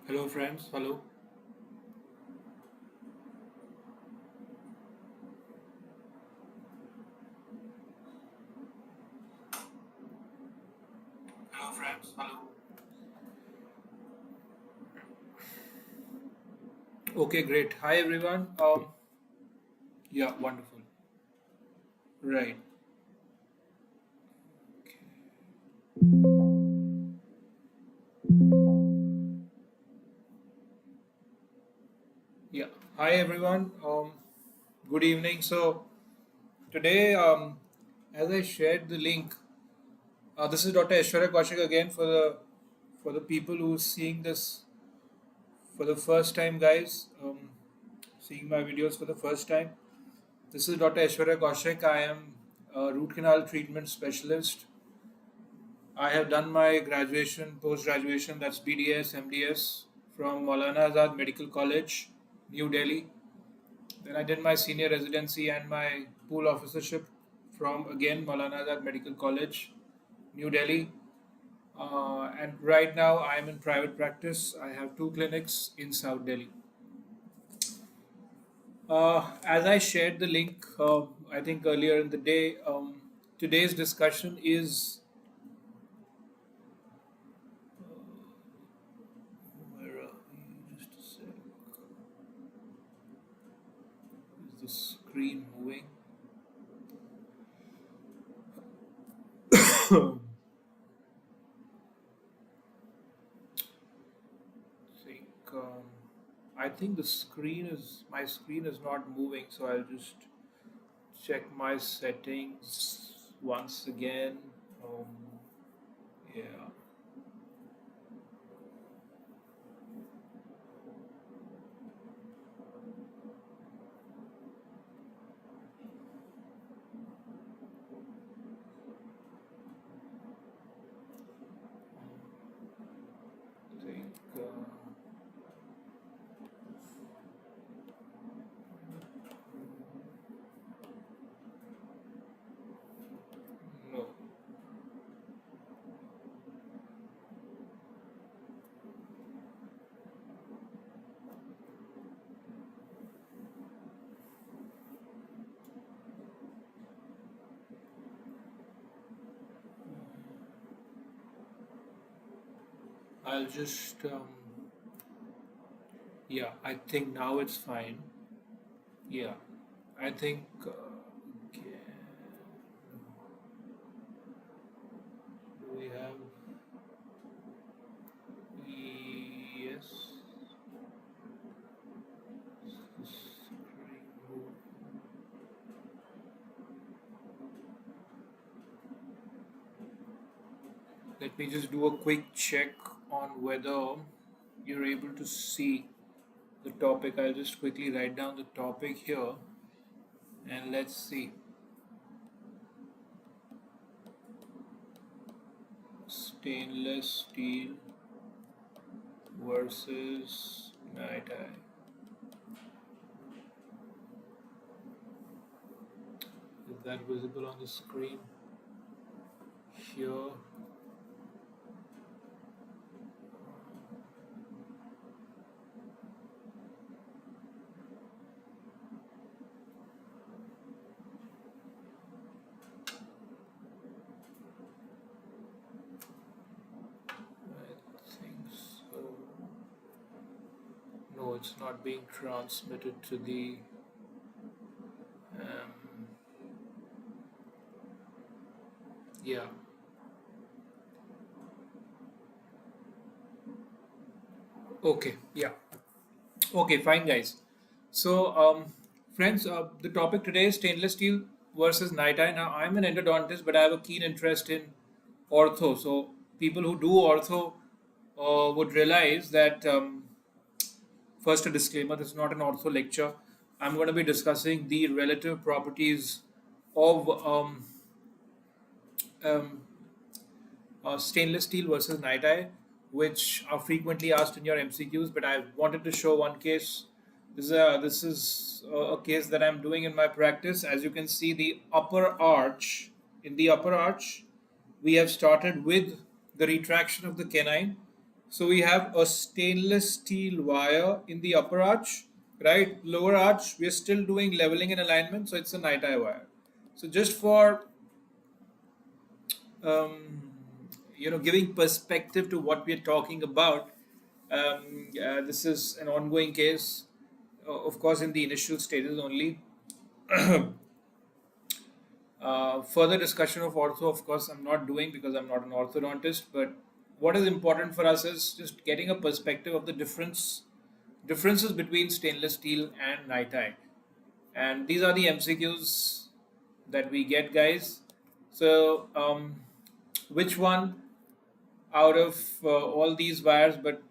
Hello, friends. Hello. Hello, friends. Hello. Okay, great. Hi, everyone. Yeah, wonderful. Right. Yeah. Hi, everyone. Good evening. So today, as I shared the link, this is Dr. Aishwarya Kaushik again for the people who are seeing this for the first time, guys. Seeing my videos for the first time. This is Dr. Aishwarya Kaushik. I am a root canal treatment specialist. I have done my graduation, post graduation, that's BDS, MDS from Maulana Azad Medical College, New Delhi. Then I did my senior residency and my pool officership from again Maulana Azad Medical College, New Delhi. And right now I am in private practice. I have two clinics in South Delhi. As I shared the link, I think earlier in the day, today's discussion is. Where are we? Just a sec. Is the screen moving? think I think the screen is my screen is not moving, so I'll just check my settings once again. Um, yeah, I think no. I'll just yeah. I think now it's fine. Yeah, I think okay. Do we have yes? The screen move. Let me just do a quick check on whether you're able to see the topic. I'll just quickly write down the topic here and let's see. Stainless steel versus night eye. Is that visible on the screen? Here. I think so. No, it's not being transmitted to the. Um, yeah. Okay. Yeah. Okay. Fine, guys. So, friends, the topic today is stainless steel versus night eye. Now, I'm an endodontist, but I have a keen interest in ortho. So, people who do ortho would realize that first, a disclaimer, this is not an ortho lecture. I'm going to be discussing the relative properties of um, stainless steel versus night eye, which are frequently asked in your MCQs. But I wanted to show one case. This is a case that I'm doing in my practice. As you can see, the upper arch. In the upper arch, we have started with the retraction of the canine, So we have a stainless steel wire in the upper arch, right? Lower arch, we're still doing leveling and alignment, so it's a night eye wire. So just for um, giving perspective to what we're talking about, this is an ongoing case, of course, in the initial stages only. Further discussion of ortho, of course, I'm not doing because I'm not an orthodontist. But what is important for us is just getting a perspective of the differences between stainless steel and night eye. And these are the MCQs that we get, guys. So, which one out of all these wires? But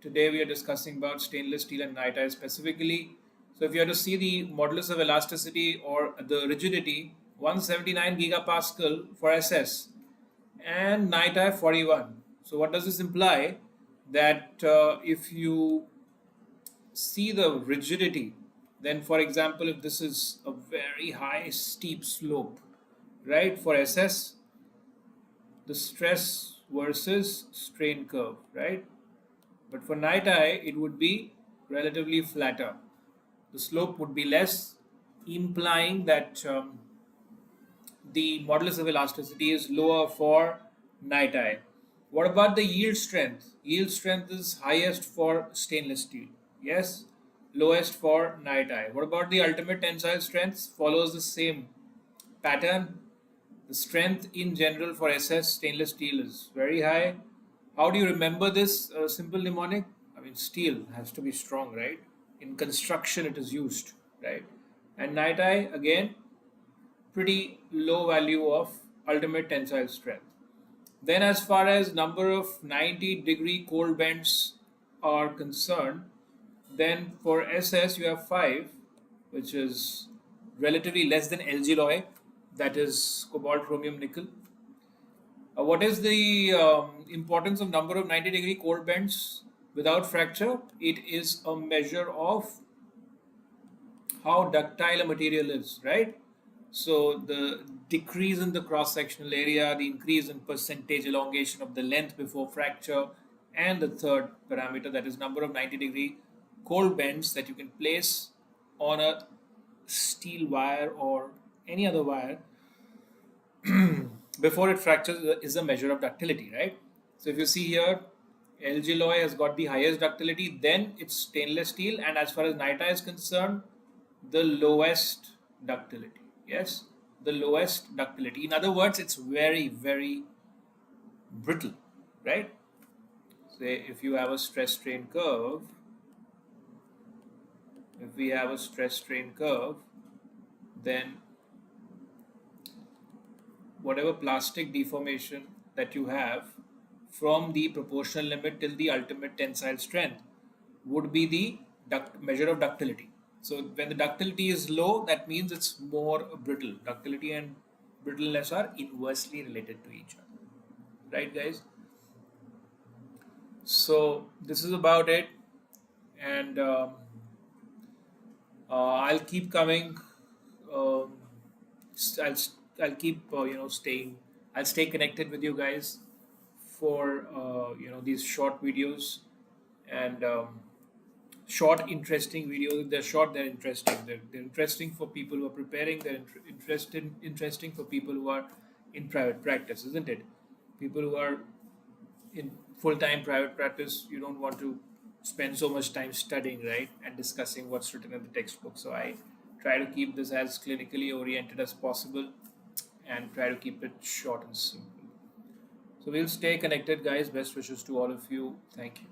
today we are discussing about stainless steel and night eye specifically. So if you have to see the modulus of elasticity or the rigidity, 179 gigapascal for SS and night eye 41. So what does this imply? That if you see the rigidity, then for example, if this is a very high steep slope, right, for SS, the stress versus strain curve, right? But for night eye, it would be relatively flatter. The slope would be less, implying that the modulus of elasticity is lower for night eye. What about the yield strength? Yield strength is highest for stainless steel. Yes, lowest for night eye. What about the ultimate tensile strength? Follows the same pattern. The strength in general for SS stainless steel is very high. How do you remember this simple mnemonic? I mean, steel has to be strong, right? In construction, it is used, right? And night eye, again, pretty low value of ultimate tensile strength. Then, as far as number of 90-degree cold bends are concerned, then for SS you have 5, which is relatively less than LG Loy, that is cobalt, chromium, nickel. What is the importance of number of 90-degree cold bends without fracture? It is a measure of how ductile a material is, right? So the decrease in the cross-sectional area, the increase in percentage elongation of the length before fracture, and the third parameter, that is number of 90-degree cold bends that you can place on a steel wire or any other wire before it fractures, is a measure of ductility, right? So if you see here, LG Loy has got the highest ductility, then it's stainless steel, and as far as night eye is concerned, the lowest ductility. Yes, the lowest ductility. In other words, it's very, very brittle, right? Say if you have a stress strain curve, if we have a stress strain curve, then whatever plastic deformation that you have from the proportional limit till the ultimate tensile strength would be the measure of ductility. So when the ductility is low, that means it's more brittle. Ductility and brittleness are inversely related to each other, right, guys? So this is about it, and I'll keep coming. Um, I'll I'll keep staying. I'll stay connected with you guys for these short videos and short interesting videos. If they're short, they're interesting. They're interesting for people who are preparing. They're interesting for people who are in private practice, isn't it? People who are in full-time private practice, you don't want to spend so much time studying, right, and discussing what's written in the textbook. So I try to keep this as clinically oriented as possible and try to keep it short and simple. So we'll stay connected, guys. Best wishes to all of you. Thank you.